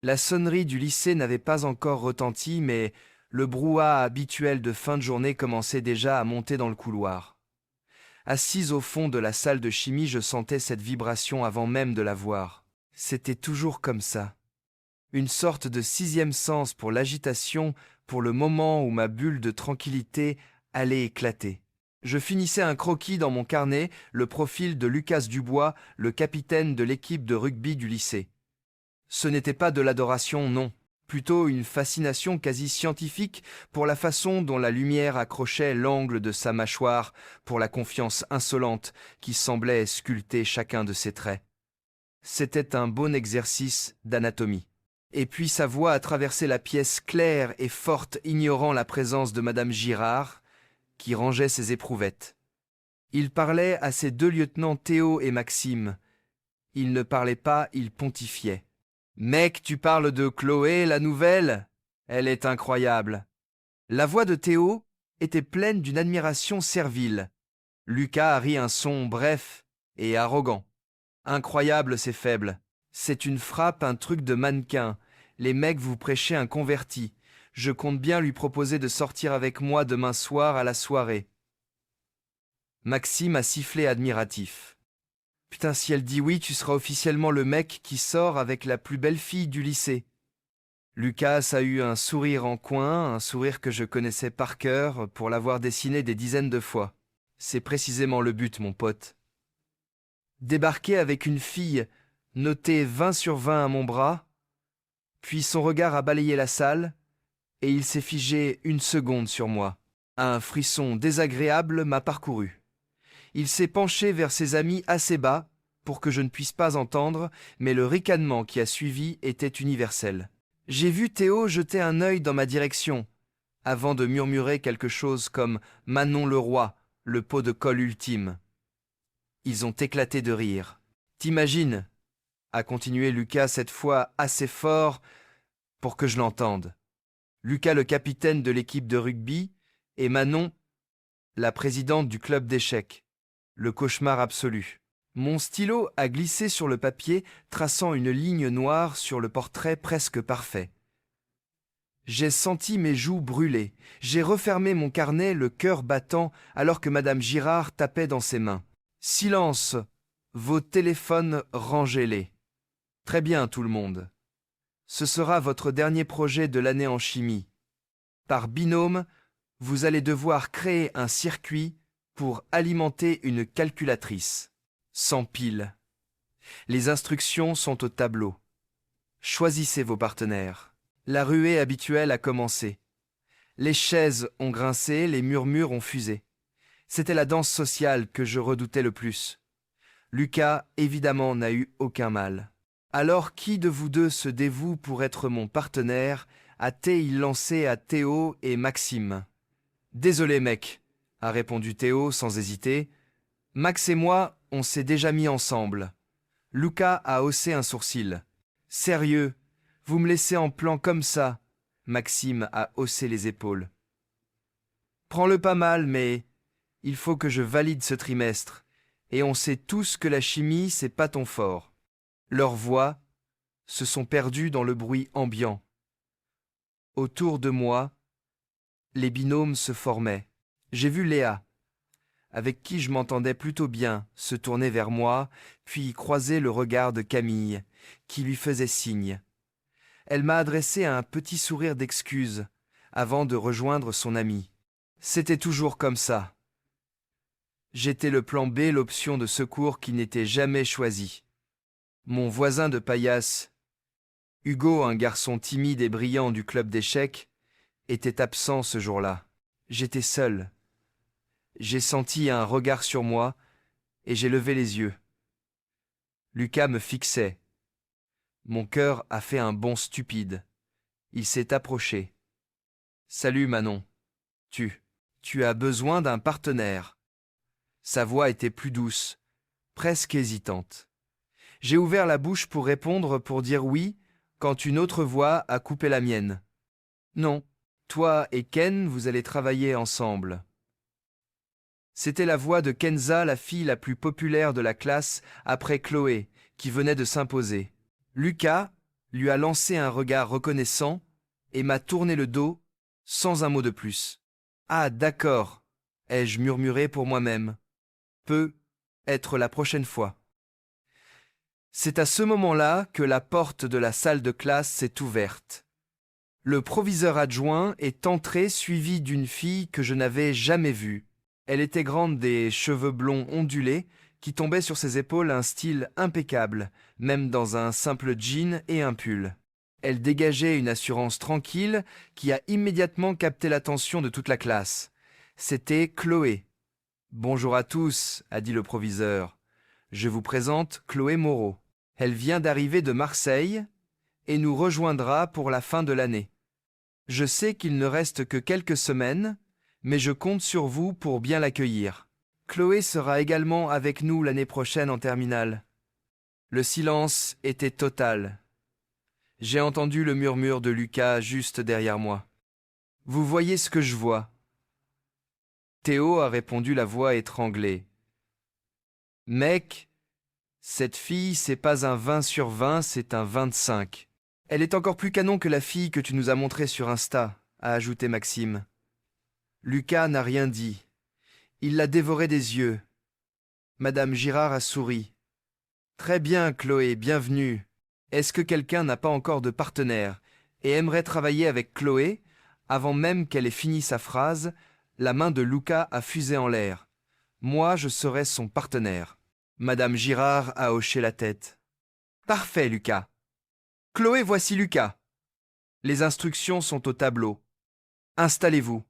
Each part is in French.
La sonnerie du lycée n'avait pas encore retenti, mais le brouhaha habituel de fin de journée commençait déjà à monter dans le couloir. Assise au fond de la salle de chimie, je sentais cette vibration avant même de la voir. C'était toujours comme ça. Une sorte de sixième sens pour l'agitation, pour le moment où ma bulle de tranquillité allait éclater. Je finissais un croquis dans mon carnet, le profil de Lucas Dubois, le capitaine de l'équipe de rugby du lycée. Ce n'était pas de l'adoration, non. Plutôt une fascination quasi scientifique pour la façon dont la lumière accrochait l'angle de sa mâchoire, pour la confiance insolente qui semblait sculpter chacun de ses traits. C'était un bon exercice d'anatomie. Et puis sa voix a traversé la pièce claire et forte, ignorant la présence de Madame Girard, qui rangeait ses éprouvettes. Il parlait à ses deux lieutenants Théo et Maxime. Il ne parlait pas, il pontifiait. « Mec, tu parles de Chloé, la nouvelle? Elle est incroyable. » La voix de Théo était pleine d'une admiration servile. Lucas rit un son bref et arrogant. « Incroyable, c'est faible. C'est une frappe, un truc de mannequin. Les mecs, vous prêchez un converti. Je compte bien lui proposer de sortir avec moi demain soir à la soirée. » Maxime a sifflé admiratif. « Putain, si elle dit oui, tu seras officiellement le mec qui sort avec la plus belle fille du lycée. » Lucas a eu un sourire en coin, un sourire que je connaissais par cœur pour l'avoir dessiné des dizaines de fois. C'est précisément le but, mon pote. Débarquer avec une fille, notée 20 sur 20 à mon bras, puis son regard a balayé la salle, et il s'est figé une seconde sur moi. Un frisson désagréable m'a parcouru. Il s'est penché vers ses amis assez bas, pour que je ne puisse pas entendre, mais le ricanement qui a suivi était universel. J'ai vu Théo jeter un œil dans ma direction, avant de murmurer quelque chose comme « Manon le roi, le pot de colle ultime ». Ils ont éclaté de rire. « T'imagines » a continué Lucas cette fois assez fort pour que je l'entende. Lucas le capitaine de l'équipe de rugby et Manon la présidente du club d'échecs. Le cauchemar absolu. Mon stylo a glissé sur le papier, traçant une ligne noire sur le portrait presque parfait. J'ai senti mes joues brûler. J'ai refermé mon carnet, le cœur battant, alors que Madame Girard tapait dans ses mains. « Silence! Vos téléphones, rangez-les. Très bien, tout le monde. Ce sera votre dernier projet de l'année en chimie. Par binôme, vous allez devoir créer un circuit pour alimenter une calculatrice. Sans pile. Les instructions sont au tableau. Choisissez vos partenaires. » La ruée habituelle a commencé. Les chaises ont grincé, les murmures ont fusé. C'était la danse sociale que je redoutais le plus. Lucas, évidemment, n'a eu aucun mal. « Alors, qui de vous deux se dévoue pour être mon partenaire ?» a-t-il lancé à Théo et Maxime. « Désolé, mec, » a répondu Théo sans hésiter. « Max et moi, on s'est déjà mis ensemble. » Lucas a haussé un sourcil. « Sérieux, vous me laissez en plan comme ça ?» Maxime a haussé les épaules. « Prends-le pas mal, mais il faut que je valide ce trimestre. Et on sait tous que la chimie, c'est pas ton fort. » Leurs voix se sont perdues dans le bruit ambiant. Autour de moi, les binômes se formaient. J'ai vu Léa, avec qui je m'entendais plutôt bien, se tourner vers moi, puis croiser le regard de Camille, qui lui faisait signe. Elle m'a adressé un petit sourire d'excuse, avant de rejoindre son amie. C'était toujours comme ça. J'étais le plan B, l'option de secours qui n'était jamais choisie. Mon voisin de paillasse, Hugo, un garçon timide et brillant du club d'échecs, était absent ce jour-là. J'étais seul. J'ai senti un regard sur moi et j'ai levé les yeux. Lucas me fixait. Mon cœur a fait un bond stupide. Il s'est approché. « Salut Manon. Tu as besoin d'un partenaire. » Sa voix était plus douce, presque hésitante. J'ai ouvert la bouche pour répondre, pour dire oui, quand une autre voix a coupé la mienne. « Non, toi et Ken, vous allez travailler ensemble. » C'était la voix de Kenza, la fille la plus populaire de la classe, après Chloé, qui venait de s'imposer. Lucas, lui a lancé un regard reconnaissant et m'a tourné le dos sans un mot de plus. Ah, d'accord, ai-je murmuré pour moi-même. Peut être la prochaine fois. C'est à ce moment-là que la porte de la salle de classe s'est ouverte. Le proviseur adjoint est entré suivi d'une fille que je n'avais jamais vue. Elle était grande, des cheveux blonds ondulés qui tombaient sur ses épaules, un style impeccable, même dans un simple jean et un pull. Elle dégageait une assurance tranquille qui a immédiatement capté l'attention de toute la classe. C'était Chloé. « Bonjour à tous », a dit le proviseur. « Je vous présente Chloé Moreau. Elle vient d'arriver de Marseille et nous rejoindra pour la fin de l'année. Je sais qu'il ne reste que quelques semaines, mais je compte sur vous pour bien l'accueillir. Chloé sera également avec nous l'année prochaine en terminale. » Le silence était total. J'ai entendu le murmure de Lucas juste derrière moi. « Vous voyez ce que je vois ?» Théo a répondu la voix étranglée. « Mec, cette fille, c'est pas un 20 sur 20, c'est un 25. Elle est encore plus canon que la fille que tu nous as montrée sur Insta, » a ajouté Maxime. Lucas n'a rien dit. Il l'a dévoré des yeux. Madame Girard a souri. « Très bien, Chloé, bienvenue. Est-ce que quelqu'un n'a pas encore de partenaire et aimerait travailler avec Chloé ?» Avant même qu'elle ait fini sa phrase, la main de Lucas a fusé en l'air. « Moi, je serai son partenaire. » Madame Girard a hoché la tête. « Parfait, Lucas. Chloé, voici Lucas. Les instructions sont au tableau. Installez-vous. »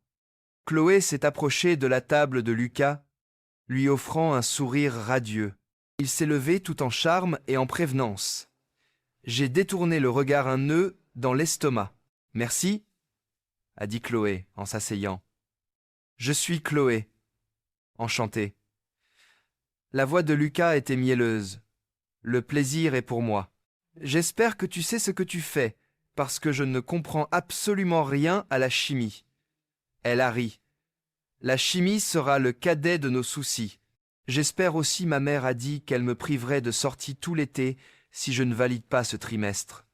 Chloé s'est approchée de la table de Lucas, lui offrant un sourire radieux. Il s'est levé tout en charme et en prévenance. J'ai détourné le regard un nœud dans l'estomac. « Merci, » a dit Chloé en s'asseyant. « Je suis Chloé. Enchanté. » La voix de Lucas était mielleuse. « Le plaisir est pour moi. J'espère que tu sais ce que tu fais, parce que je ne comprends absolument rien à la chimie. » Elle a ri. « La chimie sera le cadet de nos soucis. J'espère aussi, ma mère a dit qu'elle me priverait de sortie tout l'été si je ne valide pas ce trimestre. »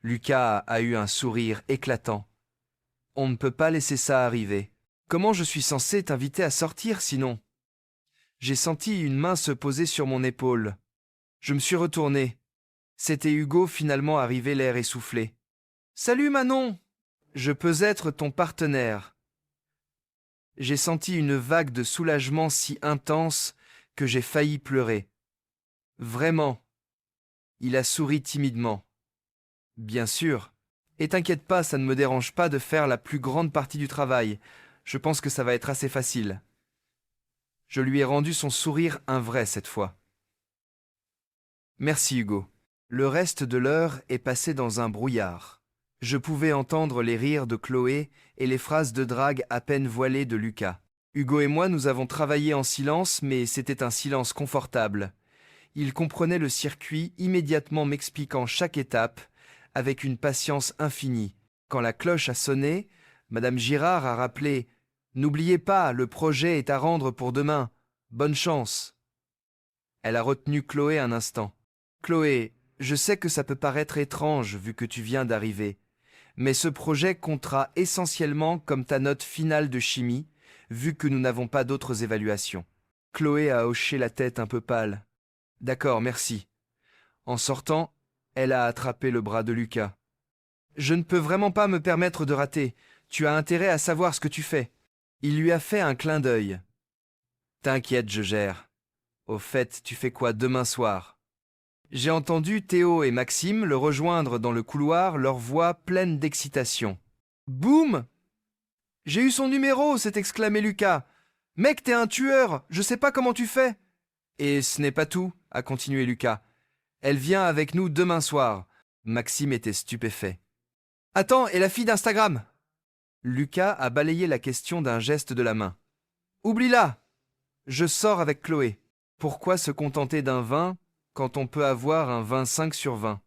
Lucas a eu un sourire éclatant. « On ne peut pas laisser ça arriver. Comment je suis censé t'inviter à sortir sinon ?» J'ai senti une main se poser sur mon épaule. Je me suis retourné. C'était Hugo finalement arrivé, l'air essoufflé. « Salut Manon! Je peux être ton partenaire. » J'ai senti une vague de soulagement si intense que j'ai failli pleurer. « Vraiment ?» Il a souri timidement. « Bien sûr. Et t'inquiète pas, ça ne me dérange pas de faire la plus grande partie du travail. Je pense que ça va être assez facile. » Je lui ai rendu son sourire un vrai cette fois. « Merci Hugo. » Le reste de l'heure est passé dans un brouillard. Je pouvais entendre les rires de Chloé et les phrases de drague à peine voilées de Lucas. Hugo et moi, nous avons travaillé en silence, mais c'était un silence confortable. Il comprenait le circuit, immédiatement m'expliquant chaque étape, avec une patience infinie. Quand la cloche a sonné, Madame Girard a rappelé « N'oubliez pas, le projet est à rendre pour demain. Bonne chance !» Elle a retenu Chloé un instant. « Chloé, je sais que ça peut paraître étrange vu que tu viens d'arriver, mais ce projet comptera essentiellement comme ta note finale de chimie, vu que nous n'avons pas d'autres évaluations. » Chloé a hoché la tête un peu pâle. « D'accord, merci. » En sortant, elle a attrapé le bras de Lucas. « Je ne peux vraiment pas me permettre de rater. Tu as intérêt à savoir ce que tu fais. » Il lui a fait un clin d'œil. « T'inquiète, je gère. Au fait, tu fais quoi demain soir ?» J'ai entendu Théo et Maxime le rejoindre dans le couloir, leur voix pleine d'excitation. « Boum ! J'ai eu son numéro !» s'est exclamé Lucas. « Mec, t'es un tueur, je sais pas comment tu fais !» « Et ce n'est pas tout, » a continué Lucas. « Elle vient avec nous demain soir. » Maxime était stupéfait. « Attends, et la fille d'Instagram ?» Lucas a balayé la question d'un geste de la main. « Oublie-la. Je sors avec Chloé. Pourquoi se contenter d'un 20 quand on peut avoir un 25 sur 20 ?»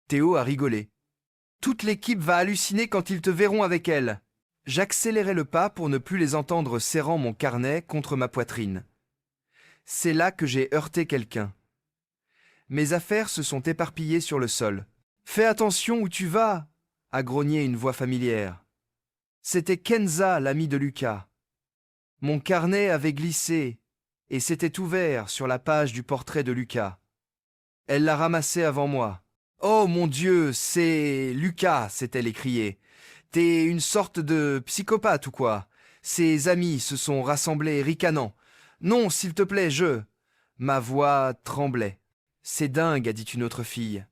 Théo a rigolé. « Toute l'équipe va halluciner quand ils te verront avec elle. » J'accélérai le pas pour ne plus les entendre serrant mon carnet contre ma poitrine. C'est là que j'ai heurté quelqu'un. Mes affaires se sont éparpillées sur le sol. Fais attention où tu vas, a grogné une voix familière. C'était Kenza, l'ami de Lucas. Mon carnet avait glissé et s'était ouvert sur la page du portrait de Lucas. Elle l'a ramassé avant moi. Oh mon Dieu, c'est Lucas, s'est-elle écriée. T'es une sorte de psychopathe ou quoi? Ses amis se sont rassemblés ricanant. Non, s'il te plaît, je. Ma voix tremblait. C'est dingue, a dit une autre fille.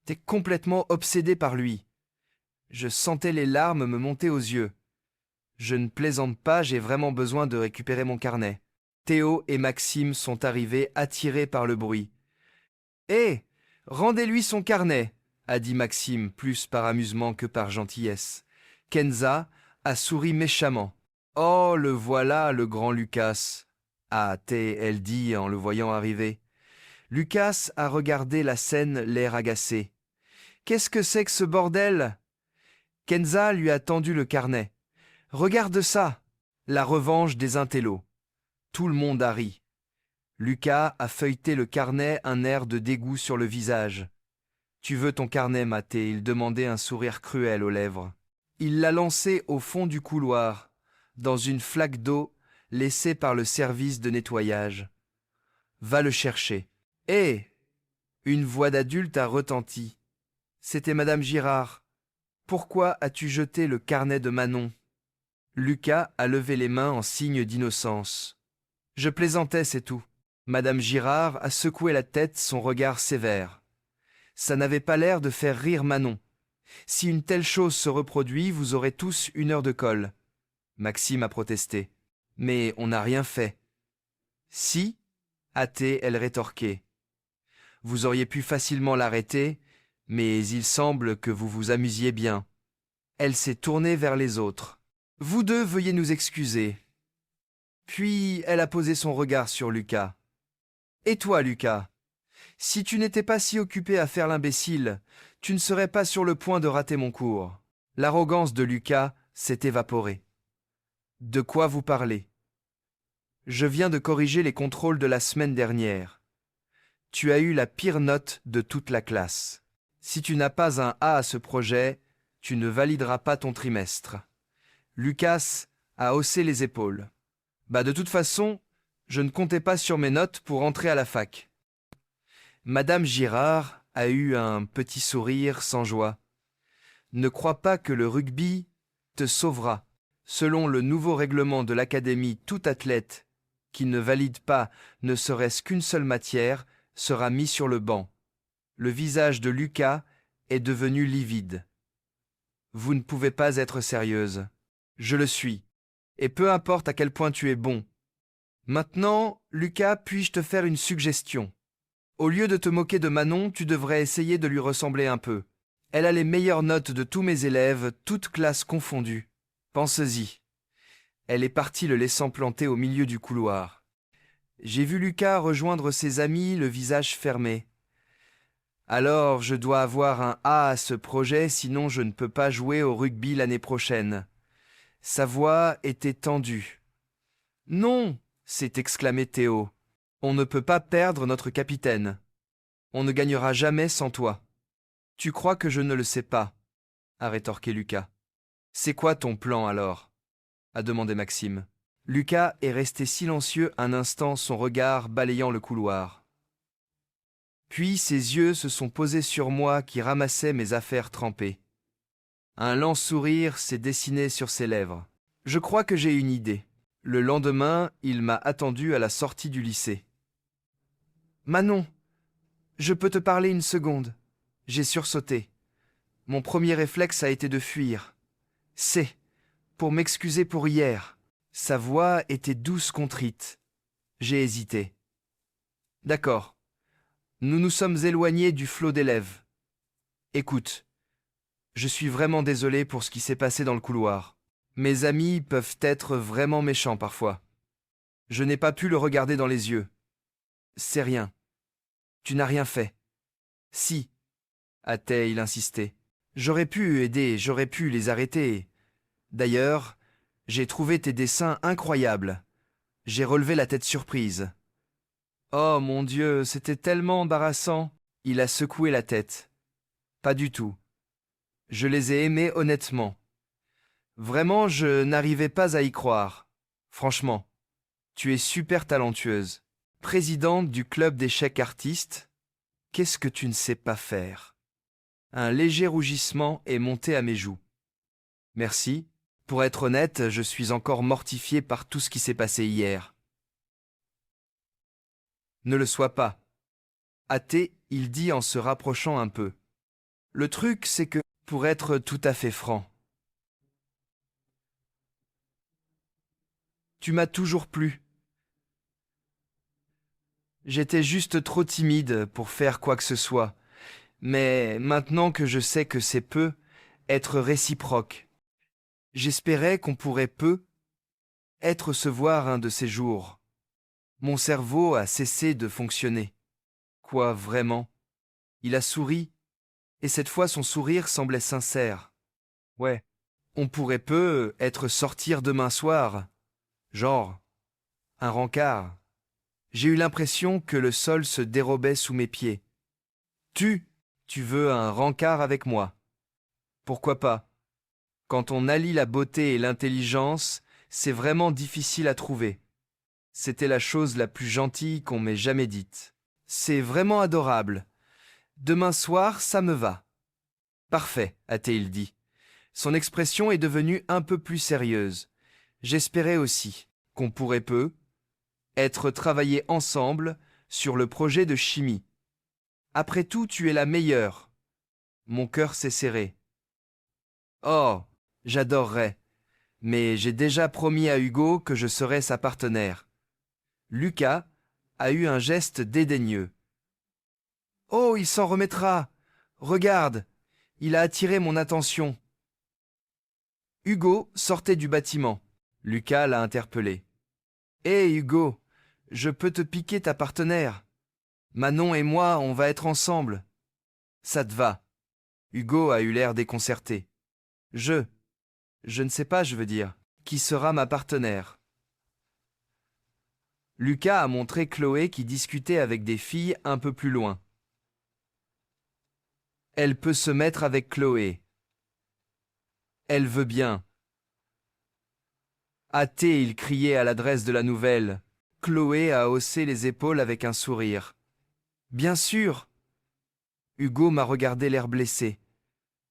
T'es complètement obsédé par lui. Je sentais les larmes me monter aux yeux. Je ne plaisante pas, j'ai vraiment besoin de récupérer mon carnet. Théo et Maxime sont arrivés attirés par le bruit. Hé, rendez-lui son carnet, a dit Maxime, plus par amusement que par gentillesse. Kenza a souri méchamment. Oh, le voilà, le grand Lucas, a-t-elle dit en le voyant arriver. Lucas a regardé la scène, l'air agacé. Qu'est-ce que c'est que ce bordel? Kenza lui a tendu le carnet. Regarde ça, la revanche des intellos. Tout le monde a ri. Lucas a feuilleté le carnet, un air de dégoût sur le visage. Tu veux ton carnet, Mathé? Il demandait, un sourire cruel aux lèvres. Il l'a lancé au fond du couloir, dans une flaque d'eau laissée par le service de nettoyage. Va le chercher. Hé! Une voix d'adulte a retenti. C'était Madame Girard. Pourquoi as-tu jeté le carnet de Manon? Lucas a levé les mains en signe d'innocence. Je plaisantais, c'est tout. Madame Girard a secoué la tête, son regard sévère. Ça n'avait pas l'air de faire rire Manon. Si une telle chose se reproduit, vous aurez tous 1 heure de colle. Maxime a protesté. Mais on n'a rien fait. Si, a-t-elle rétorqué. Vous auriez pu facilement l'arrêter, mais il semble que vous vous amusiez bien. Elle s'est tournée vers les autres. Vous deux, veuillez nous excuser. Puis elle a posé son regard sur Lucas. Et toi, Lucas? Si tu n'étais pas si occupé à faire l'imbécile, tu ne serais pas sur le point de rater mon cours. L'arrogance de Lucas s'est évaporée. De quoi vous parlez? Je viens de corriger les contrôles de la semaine dernière. Tu as eu la pire note de toute la classe. Si tu n'as pas un A à ce projet, tu ne valideras pas ton trimestre. Lucas a haussé les épaules. De toute façon, je ne comptais pas sur mes notes pour entrer à la fac. Madame Girard a eu un petit sourire sans joie. Ne crois pas que le rugby te sauvera. Selon le nouveau règlement de l'académie, tout athlète qui ne valide pas ne serait-ce qu'une seule matière sera mis sur le banc. Le visage de Lucas est devenu livide. Vous ne pouvez pas être sérieuse. Je le suis. Et peu importe à quel point tu es bon. Maintenant, Lucas, puis-je te faire une suggestion? Au lieu de te moquer de Manon, tu devrais essayer de lui ressembler un peu. Elle a les meilleures notes de tous mes élèves, toutes classes confondues. Pense-y. Elle est partie, le laissant planté au milieu du couloir. J'ai vu Lucas rejoindre ses amis, le visage fermé. Alors, je dois avoir un A à ce projet, sinon je ne peux pas jouer au rugby l'année prochaine. Sa voix était tendue. Non, s'est exclamé Théo. On ne peut pas perdre notre capitaine. On ne gagnera jamais sans toi. Tu crois que je ne le sais pas, a rétorqué Lucas. C'est quoi ton plan alors? A demandé Maxime. Lucas est resté silencieux un instant, son regard balayant le couloir. Puis ses yeux se sont posés sur moi qui ramassais mes affaires trempées. Un lent sourire s'est dessiné sur ses lèvres. Je crois que j'ai une idée. Le lendemain, il m'a attendu à la sortie du lycée. Manon, je peux te parler une seconde. J'ai sursauté. Mon premier réflexe a été de fuir. C'est pour m'excuser pour hier. Sa voix était douce contrite. J'ai hésité. D'accord. Nous nous sommes éloignés du flot d'élèves. Écoute, je suis vraiment désolé pour ce qui s'est passé dans le couloir. Mes amis peuvent être vraiment méchants parfois. Je n'ai pas pu le regarder dans les yeux. C'est rien. Tu n'as rien fait. Si, a-t-elle insisté. J'aurais pu aider, j'aurais pu les arrêter. D'ailleurs, j'ai trouvé tes dessins incroyables. J'ai relevé la tête surprise. Oh mon Dieu, c'était tellement embarrassant. Il a secoué la tête. Pas du tout. Je les ai aimés honnêtement. Vraiment, je n'arrivais pas à y croire. Franchement, tu es super talentueuse. Présidente du club d'échecs artistes, qu'est-ce que tu ne sais pas faire? Un léger rougissement est monté à mes joues. Merci. Pour être honnête, je suis encore mortifié par tout ce qui s'est passé hier. Ne le sois pas. Athée, il dit en se rapprochant un peu. Le truc, c'est que, pour être tout à fait franc, tu m'as toujours plu. J'étais juste trop timide pour faire quoi que ce soit, mais maintenant que je sais que c'est peu, être réciproque. J'espérais qu'on pourrait être se voir un de ces jours. Mon cerveau a cessé de fonctionner. Quoi, vraiment? Il a souri, et cette fois son sourire semblait sincère. Ouais, on pourrait être sortir demain soir. Genre, un rencard. J'ai eu l'impression que le sol se dérobait sous mes pieds. Tu veux un rencard avec moi? Pourquoi pas? Quand on allie la beauté et l'intelligence, c'est vraiment difficile à trouver. C'était la chose la plus gentille qu'on m'ait jamais dite. C'est vraiment adorable. Demain soir, ça me va. Parfait, a-t-il dit. Son expression est devenue un peu plus sérieuse. J'espérais aussi qu'on pourrait être travaillé ensemble sur le projet de chimie. Après tout, tu es la meilleure. Mon cœur s'est serré. Oh, j'adorerais. Mais j'ai déjà promis à Hugo que je serais sa partenaire. Lucas a eu un geste dédaigneux. Oh, il s'en remettra. Regarde, il a attiré mon attention. Hugo sortait du bâtiment. Lucas l'a interpellé. Hé Hugo, je peux te piquer ta partenaire. Manon et moi, on va être ensemble. Ça te va. Hugo a eu l'air déconcerté. Je ne sais pas, je veux dire. Qui sera ma partenaire? Lucas a montré Chloé qui discutait avec des filles un peu plus loin. Elle peut se mettre avec Chloé. Elle veut bien. Hâté, il criait à l'adresse de la nouvelle. Chloé a haussé les épaules avec un sourire. Bien sûr. Hugo m'a regardé l'air blessé.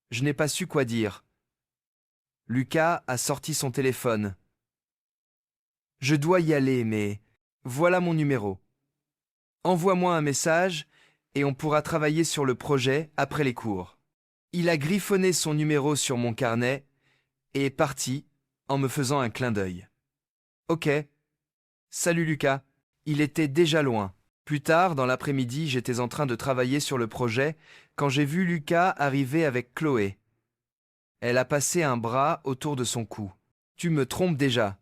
Je n'ai pas su quoi dire. Lucas a sorti son téléphone. Je dois y aller, mais voilà mon numéro. Envoie-moi un message et on pourra travailler sur le projet après les cours. Il a griffonné son numéro sur mon carnet et est parti en me faisant un clin d'œil. Ok. Salut Lucas. Il était déjà loin. Plus tard, dans l'après-midi, j'étais en train de travailler sur le projet quand j'ai vu Lucas arriver avec Chloé. Elle a passé un bras autour de son cou. Tu me trompes déjà,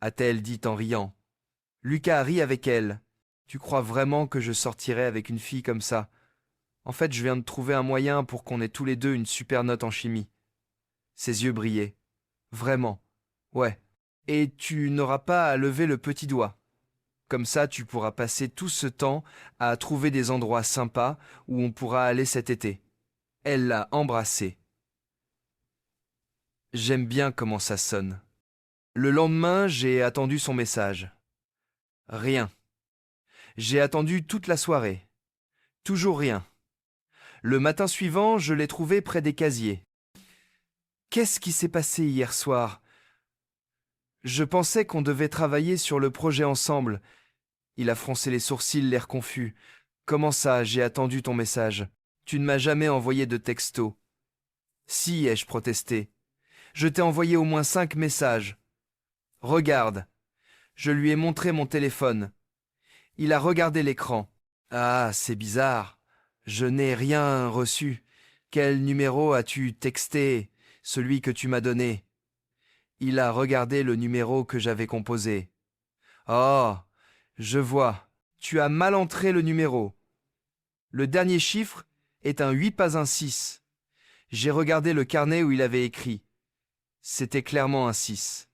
a-t-elle dit en riant. Lucas rit avec elle. Tu crois vraiment que je sortirais avec une fille comme ça? En fait, je viens de trouver un moyen pour qu'on ait tous les deux une super note en chimie. Ses yeux brillaient. Vraiment. Ouais. Et tu n'auras pas à lever le petit doigt. Comme ça, tu pourras passer tout ce temps à trouver des endroits sympas où on pourra aller cet été. Elle l'a embrassé. J'aime bien comment ça sonne. Le lendemain, j'ai attendu son message. Rien. J'ai attendu toute la soirée. Toujours rien. Le matin suivant, je l'ai trouvé près des casiers. Qu'est-ce qui s'est passé hier soir? Je pensais qu'on devait travailler sur le projet ensemble. Il a froncé les sourcils, l'air confus. Comment ça, j'ai attendu ton message? Tu ne m'as jamais envoyé de texto. Si, ai-je protesté. Je t'ai envoyé au moins 5 messages. Regarde. Je lui ai montré mon téléphone. Il a regardé l'écran. Ah, c'est bizarre. Je n'ai rien reçu. Quel numéro as-tu texté? Celui que tu m'as donné. Il a regardé le numéro que j'avais composé. Oh, je vois. Tu as mal entré le numéro. Le dernier chiffre est un 8 pas un 6. J'ai regardé le carnet où il avait écrit. C'était clairement un 6.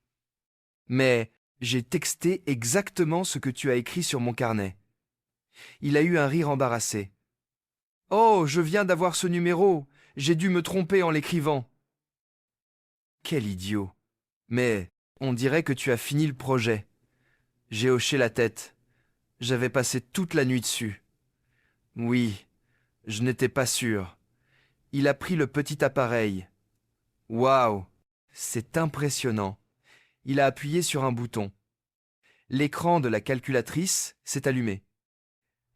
Mais j'ai texté exactement ce que tu as écrit sur mon carnet. Il a eu un rire embarrassé. Oh, je viens d'avoir ce numéro. J'ai dû me tromper en l'écrivant. Quel idiot. Mais on dirait que tu as fini le projet. J'ai hoché la tête. J'avais passé toute la nuit dessus. Oui, je n'étais pas sûr. Il a pris le petit appareil. Waouh, c'est impressionnant. Il a appuyé sur un bouton. L'écran de la calculatrice s'est allumé.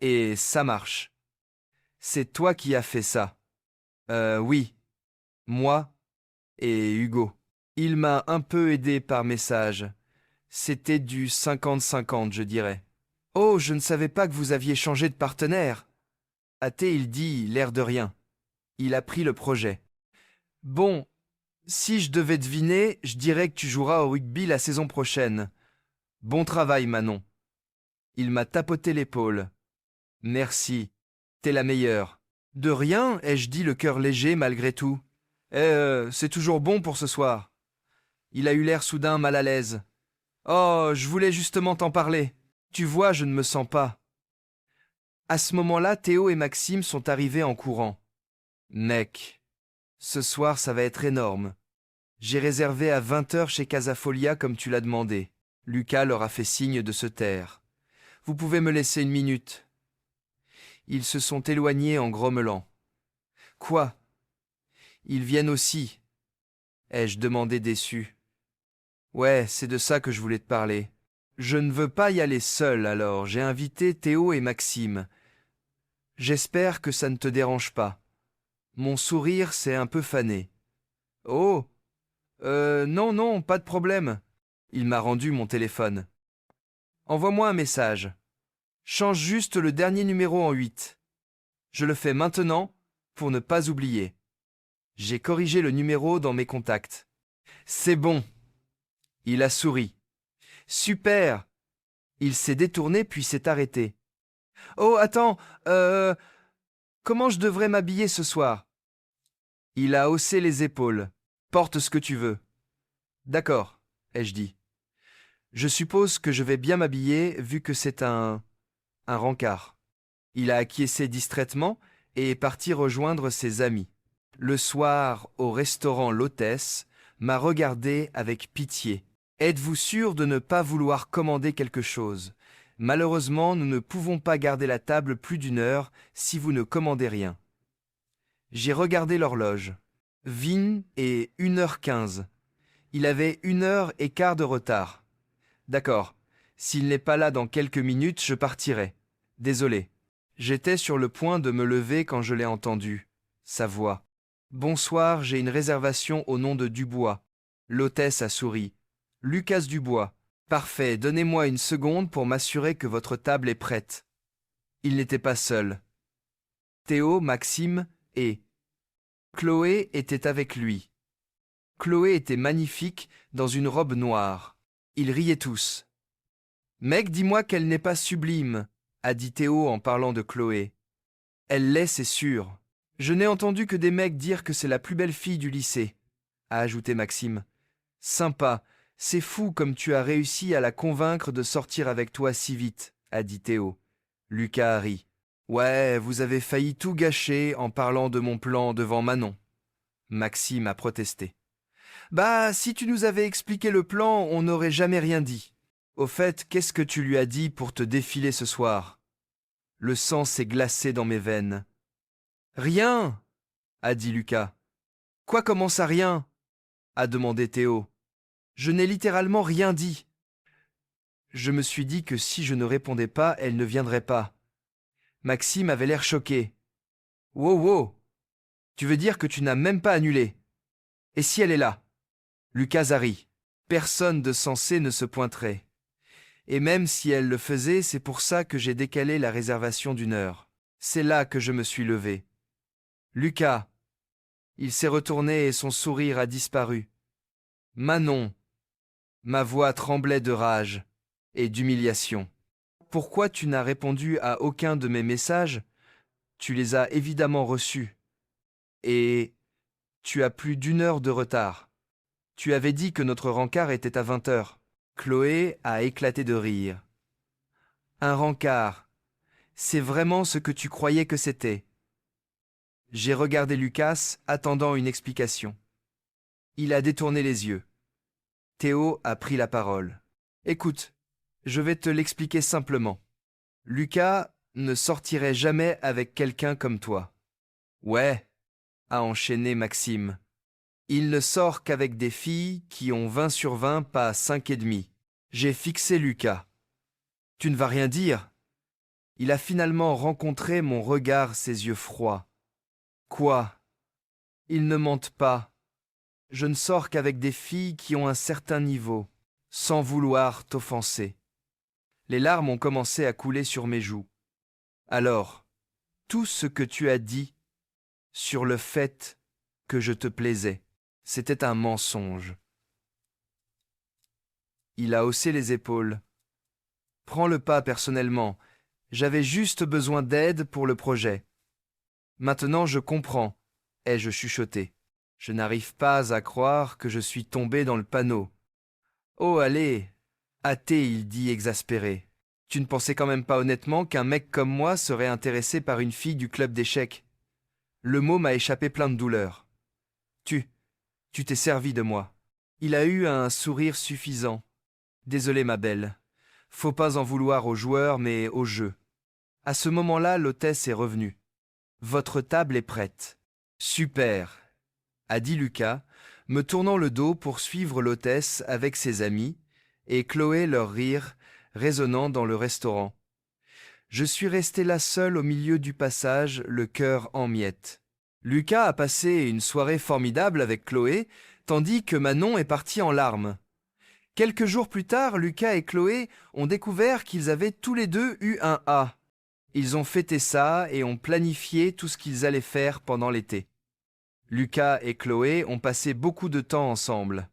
Et ça marche. C'est toi qui as fait ça. Oui, moi et Hugo. Il m'a un peu aidé par message. C'était du 50-50, je dirais. Oh, je ne savais pas que vous aviez changé de partenaire. Athée, il dit, l'air de rien. Il a pris le projet. Bon, si je devais deviner, je dirais que tu joueras au rugby la saison prochaine. Bon travail, Manon. Il m'a tapoté l'épaule. Merci, t'es la meilleure. De rien, ai-je dit le cœur léger malgré tout. C'est toujours bon pour ce soir. Il a eu l'air soudain mal à l'aise. Oh, je voulais justement t'en parler. Tu vois, je ne me sens pas. À ce moment-là, Théo et Maxime sont arrivés en courant. Mec, ce soir ça va être énorme. J'ai réservé à 20h chez Casafolia comme tu l'as demandé. Lucas leur a fait signe de se taire. Vous pouvez me laisser une minute. Ils se sont éloignés en grommelant. Quoi? Ils viennent aussi, ai-je demandé déçu. Ouais, c'est de ça que je voulais te parler. Je ne veux pas y aller seul, alors j'ai invité Théo et Maxime. J'espère que ça ne te dérange pas. Mon sourire s'est un peu fané. Oh, non, non, pas de problème. Il m'a rendu mon téléphone. Envoie-moi un message. Change juste le dernier numéro en 8. Je le fais maintenant pour ne pas oublier. J'ai corrigé le numéro dans mes contacts. C'est bon. Il a souri. Super. Il s'est détourné puis s'est arrêté. Oh, attends, comment je devrais m'habiller ce soir? Il a haussé les épaules. Porte ce que tu veux. D'accord, ai-je dit. Je suppose que je vais bien m'habiller vu que c'est un rencard. Il a acquiescé distraitement et est parti rejoindre ses amis. Le soir, au restaurant L'Hôtesse, m'a regardé avec pitié. Êtes-vous sûr de ne pas vouloir commander quelque chose? Malheureusement, nous ne pouvons pas garder la table plus d'1 heure si vous ne commandez rien. J'ai regardé l'horloge. Vin est 1h15. Il avait 1h15 de retard. D'accord. S'il n'est pas là dans quelques minutes, je partirai. Désolé. J'étais sur le point de me lever quand je l'ai entendu. Sa voix. Bonsoir, j'ai une réservation au nom de Dubois. L'hôtesse a souri. Lucas Dubois. Parfait, donnez-moi une seconde pour m'assurer que votre table est prête. Il n'était pas seul. Théo, Maxime et Chloé étaient avec lui. Chloé était magnifique dans une robe noire. Ils riaient tous. Mec, dis-moi qu'elle n'est pas sublime, a dit Théo en parlant de Chloé. Elle l'est, c'est sûr. Je n'ai entendu que des mecs dire que c'est la plus belle fille du lycée, a ajouté Maxime. Sympa, c'est fou comme tu as réussi à la convaincre de sortir avec toi si vite, a dit Théo. Lucas a ri. Ouais, vous avez failli tout gâcher en parlant de mon plan devant Manon. Maxime a protesté. Bah, si tu nous avais expliqué le plan, on n'aurait jamais rien dit. Au fait, qu'est-ce que tu lui as dit pour te défiler ce soir? Le sang s'est glacé dans mes veines. Rien, a dit Lucas. Quoi, comment ça rien? A demandé Théo. Je n'ai littéralement rien dit. Je me suis dit que si je ne répondais pas, elle ne viendrait pas. Maxime avait l'air choqué. Wow, wow. Tu veux dire que tu n'as même pas annulé? Et si elle est là? Lucas a ri. Personne de sensé ne se pointerait. Et même si elle le faisait, c'est pour ça que j'ai décalé la réservation d'1 heure. C'est là que je me suis levé. Lucas. Il s'est retourné et son sourire a disparu. Manon. Ma voix tremblait de rage et d'humiliation. Pourquoi tu n'as répondu à aucun de mes messages? Tu les as évidemment reçus. Et tu as plus d'1 heure de retard. Tu avais dit que notre rencard était à 20h. Chloé a éclaté de rire. Un rencard. C'est vraiment ce que tu croyais que c'était. J'ai regardé Lucas, attendant une explication. Il a détourné les yeux. Théo a pris la parole. Écoute, je vais te l'expliquer simplement. Lucas ne sortirait jamais avec quelqu'un comme toi. Ouais, a enchaîné Maxime. Il ne sort qu'avec des filles qui ont 20 sur 20, pas 5,5. J'ai fixé Lucas. Tu ne vas rien dire. Il a finalement rencontré mon regard, ses yeux froids. Quoi? Ils ne mentent pas. Je ne sors qu'avec des filles qui ont un certain niveau, sans vouloir t'offenser. Les larmes ont commencé à couler sur mes joues. Alors, tout ce que tu as dit sur le fait que je te plaisais, c'était un mensonge. Il a haussé les épaules. Prends-le pas personnellement. J'avais juste besoin d'aide pour le projet. Maintenant je comprends, ai-je chuchoté. Je n'arrive pas à croire que je suis tombé dans le panneau. Oh allez, hâté, il dit exaspéré. Tu ne pensais quand même pas honnêtement qu'un mec comme moi serait intéressé par une fille du club d'échecs. Le mot m'a échappé plein de douleur. Tu t'es servi de moi. Il a eu un sourire suffisant. Désolé ma belle. Faut pas en vouloir aux joueurs mais au jeu. À ce moment-là, l'hôtesse est revenue. Votre table est prête. Super, a dit Lucas, me tournant le dos pour suivre l'hôtesse avec ses amis, et Chloé leur rire, résonnant dans le restaurant. Je suis resté là seul au milieu du passage, le cœur en miettes. Lucas a passé une soirée formidable avec Chloé, tandis que Manon est partie en larmes. Quelques jours plus tard, Lucas et Chloé ont découvert qu'ils avaient tous les deux eu un A. Ils ont fêté ça et ont planifié tout ce qu'ils allaient faire pendant l'été. Lucas et Chloé ont passé beaucoup de temps ensemble.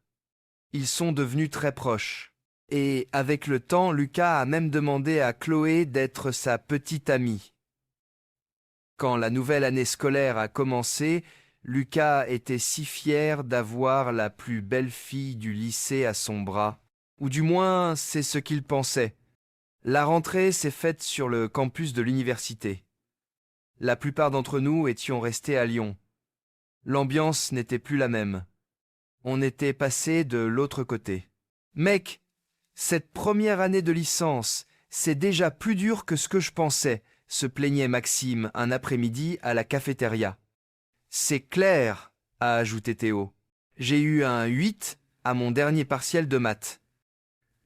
Ils sont devenus très proches. Et avec le temps, Lucas a même demandé à Chloé d'être sa petite amie. Quand la nouvelle année scolaire a commencé, Lucas était si fier d'avoir la plus belle fille du lycée à son bras. Ou du moins, c'est ce qu'il pensait. La rentrée s'est faite sur le campus de l'université. La plupart d'entre nous étions restés à Lyon. L'ambiance n'était plus la même. On était passé de l'autre côté. Mec, cette première année de licence, c'est déjà plus dur que ce que je pensais, se plaignait Maxime un après-midi à la cafétéria. C'est clair, a ajouté Théo. J'ai eu un 8 à mon dernier partiel de maths.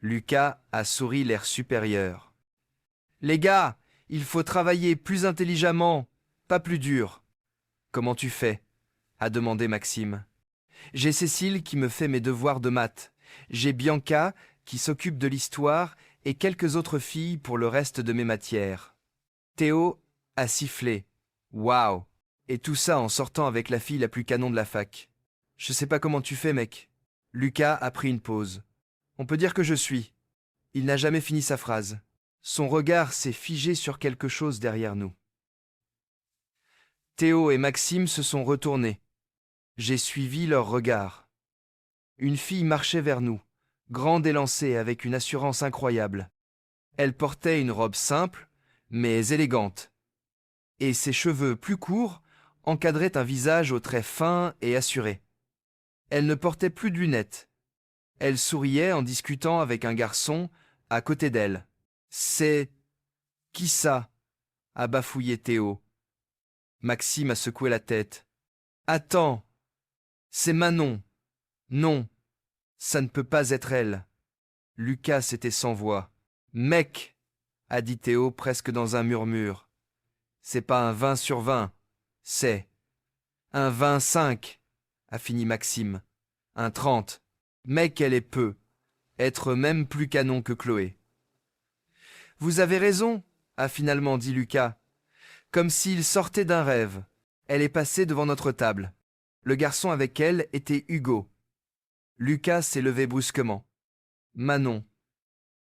Lucas a souri l'air supérieur. Les gars, il faut travailler plus intelligemment, pas plus dur. Comment tu fais? A demandé Maxime. J'ai Cécile qui me fait mes devoirs de maths. J'ai Bianca qui s'occupe de l'histoire et quelques autres filles pour le reste de mes matières. Théo a sifflé. Waouh! Et tout ça en sortant avec la fille la plus canon de la fac. Je sais pas comment tu fais, mec. Lucas a pris une pause. On peut dire que je suis. Il n'a jamais fini sa phrase. Son regard s'est figé sur quelque chose derrière nous. Théo et Maxime se sont retournés. J'ai suivi leur regard. Une fille marchait vers nous, grande et lancée avec une assurance incroyable. Elle portait une robe simple, mais élégante. Et ses cheveux plus courts encadraient un visage aux traits fins et assurés. Elle ne portait plus de lunettes. Elle souriait en discutant avec un garçon à côté d'elle. C'est... Qui ça? A bafouillé Théo. Maxime a secoué la tête. Attends, c'est Manon. Non, ça ne peut pas être elle. Lucas était sans voix. Mec, a dit Théo presque dans un murmure. C'est pas un 20 sur 20, c'est un 25, a fini Maxime. Un 30. Mec, elle est peu. Être même plus canon que Chloé. Vous avez raison, a finalement dit Lucas. Comme s'il sortait d'un rêve. Elle est passée devant notre table. Le garçon avec elle était Hugo. Lucas s'est levé brusquement. Manon.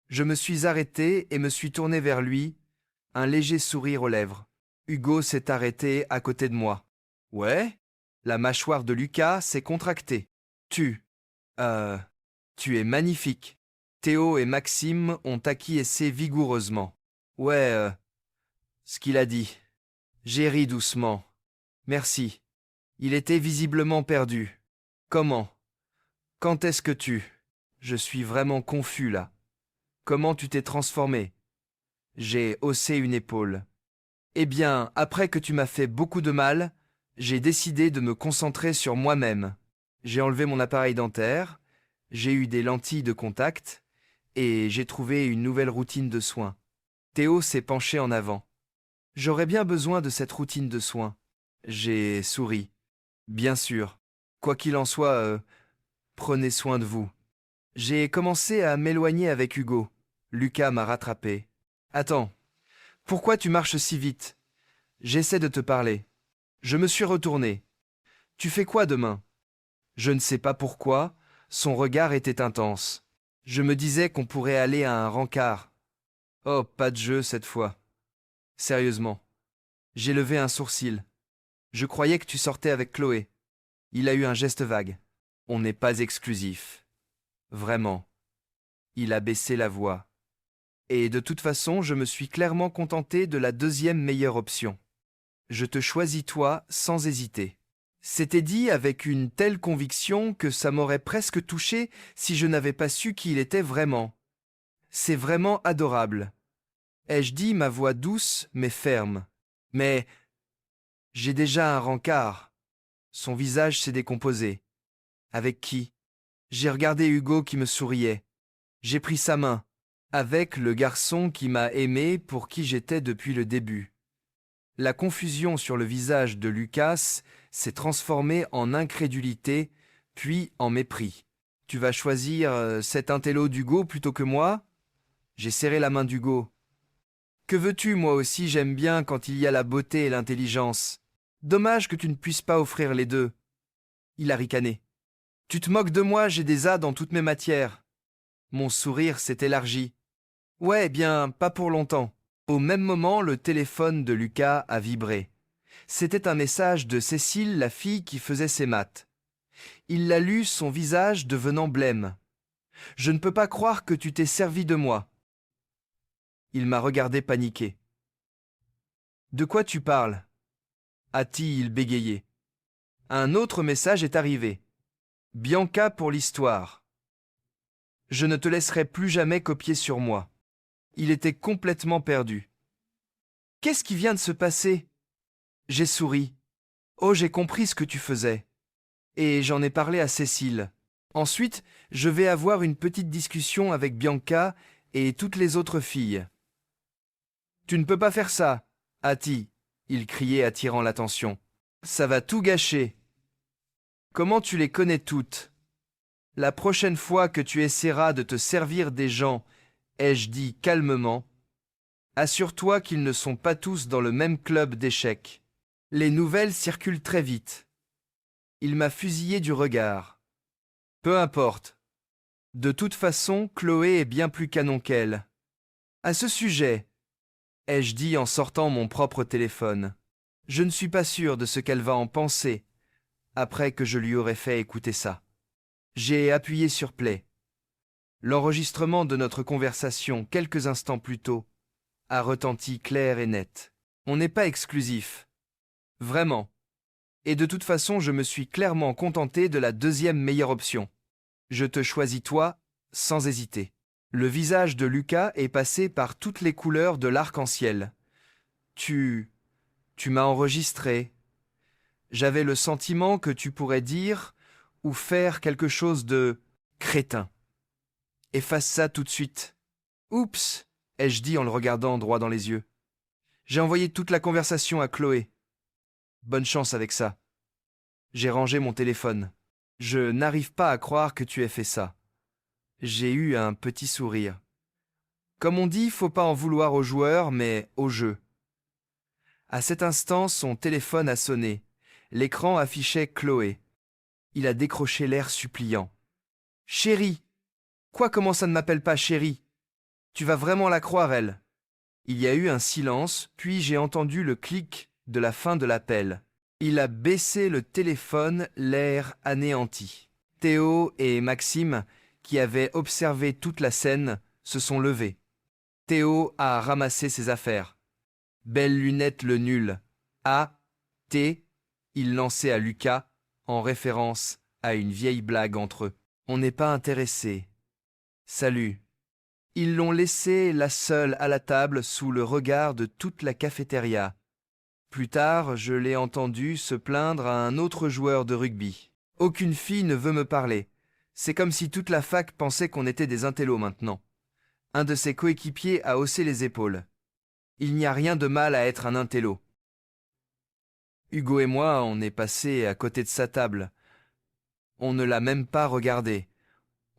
Je me suis arrêté et me suis tourné vers lui, un léger sourire aux lèvres. Hugo s'est arrêté à côté de moi. Ouais? La mâchoire de Lucas s'est contractée. Tu es magnifique. Théo et Maxime ont acquiescé vigoureusement. Ouais, ce qu'il a dit. J'ai ri doucement. Merci. Il était visiblement perdu. Comment? Quand est-ce que tu... Je suis vraiment confus là. Comment tu t'es transformé? J'ai haussé une épaule. Eh bien, après que tu m'as fait beaucoup de mal, j'ai décidé de me concentrer sur moi-même. J'ai enlevé mon appareil dentaire, j'ai eu des lentilles de contact, et j'ai trouvé une nouvelle routine de soins. Théo s'est penché en avant. J'aurais bien besoin de cette routine de soins. J'ai souri. Bien sûr. Quoi qu'il en soit, prenez soin de vous. J'ai commencé à m'éloigner avec Hugo. Lucas m'a rattrapé. Attends, pourquoi tu marches si vite? J'essaie de te parler. Je me suis retourné. Tu fais quoi demain? Je ne sais pas pourquoi, son regard était intense. Je me disais qu'on pourrait aller à un rencard. Oh, pas de jeu cette fois. Sérieusement. J'ai levé un sourcil. Je croyais que tu sortais avec Chloé. Il a eu un geste vague. On n'est pas exclusif. Vraiment. Il a baissé la voix. Et de toute façon, je me suis clairement contenté de la deuxième meilleure option. Je te choisis toi sans hésiter. C'était dit avec une telle conviction que ça m'aurait presque touché si je n'avais pas su qui il était vraiment. C'est vraiment adorable. Ai-je dit ma voix douce mais ferme. Mais j'ai déjà un rencard. Son visage s'est décomposé. Avec qui? J'ai regardé Hugo qui me souriait. J'ai pris sa main. Avec le garçon qui m'a aimé pour qui j'étais depuis le début. La confusion sur le visage de Lucas s'est transformée en incrédulité, puis en mépris. Tu vas choisir cet intello d'Hugo plutôt que moi? J'ai serré la main d'Hugo. Que veux-tu, moi aussi j'aime bien quand il y a la beauté et l'intelligence. Dommage que tu ne puisses pas offrir les deux. Il a ricané. Tu te moques de moi, j'ai des A dans toutes mes matières. Mon sourire s'est élargi. Ouais, bien, pas pour longtemps. Au même moment, le téléphone de Lucas a vibré. C'était un message de Cécile, la fille qui faisait ses maths. Il l'a lu, son visage devenant blême. « Je ne peux pas croire que tu t'es servi de moi. » Il m'a regardé paniqué. « De quoi tu parles » a-t-il bégayé. Un autre message est arrivé. « Bianca pour l'histoire. » Je ne te laisserai plus jamais copier sur moi. Il était complètement perdu. « Qu'est-ce qui vient de se passer ?» J'ai souri. « Oh, j'ai compris ce que tu faisais. » Et j'en ai parlé à Cécile. Ensuite, je vais avoir une petite discussion avec Bianca et toutes les autres filles. « Tu ne peux pas faire ça, Ati !» il criait attirant l'attention. « Ça va tout gâcher. » « Comment tu les connais toutes? La prochaine fois que tu essaieras de te servir des gens, ai-je dit calmement, assure-toi qu'ils ne sont pas tous dans le même club d'échecs. Les nouvelles circulent très vite. Il m'a fusillé du regard. Peu importe. De toute façon, Chloé est bien plus canon qu'elle. À ce sujet, ai-je dit en sortant mon propre téléphone, je ne suis pas sûr de ce qu'elle va en penser après que je lui aurai fait écouter ça. J'ai appuyé sur play. L'enregistrement de notre conversation quelques instants plus tôt a retenti clair et net. On n'est pas exclusif. Vraiment. Et de toute façon, je me suis clairement contenté de la deuxième meilleure option. Je te choisis toi, sans hésiter. Le visage de Lucas est passé par toutes les couleurs de l'arc-en-ciel. Tu m'as enregistré. J'avais le sentiment que tu pourrais dire ou faire quelque chose de crétin. Efface ça tout de suite. Oups, ai-je dit en le regardant droit dans les yeux. J'ai envoyé toute la conversation à Chloé. Bonne chance avec ça. J'ai rangé mon téléphone. Je n'arrive pas à croire que tu aies fait ça. J'ai eu un petit sourire. Comme on dit, faut pas en vouloir aux joueurs, mais au jeu. À cet instant, son téléphone a sonné. L'écran affichait Chloé. Il a décroché l'air suppliant. « Chérie ! Quoi, comment ça ne m'appelle pas chérie? Tu vas vraiment la croire, elle ?» Il y a eu un silence, puis j'ai entendu le clic de la fin de l'appel. Il a baissé le téléphone, l'air anéanti. Théo et Maxime, qui avaient observé toute la scène, se sont levés. Théo a ramassé ses affaires. Belles lunettes le nul. A. T. Il lançait à Lucas, en référence à une vieille blague entre eux. On n'est pas intéressé. Salut. Ils l'ont laissée la seule à la table sous le regard de toute la cafétéria. Plus tard, je l'ai entendu se plaindre à un autre joueur de rugby. Aucune fille ne veut me parler. C'est comme si toute la fac pensait qu'on était des intellos maintenant. Un de ses coéquipiers a haussé les épaules. Il n'y a rien de mal à être un intello. Hugo et moi, on est passés à côté de sa table. On ne l'a même pas regardé.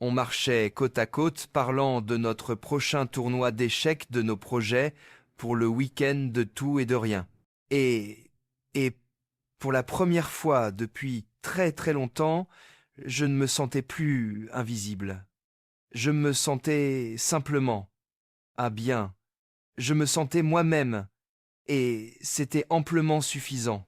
On marchait côte à côte, parlant de notre prochain tournoi d'échecs, de nos projets, pour le week-end de tout et de rien. Et pour la première fois depuis très très longtemps, je ne me sentais plus invisible. Je me sentais simplement bien. Je me sentais moi-même, et c'était amplement suffisant.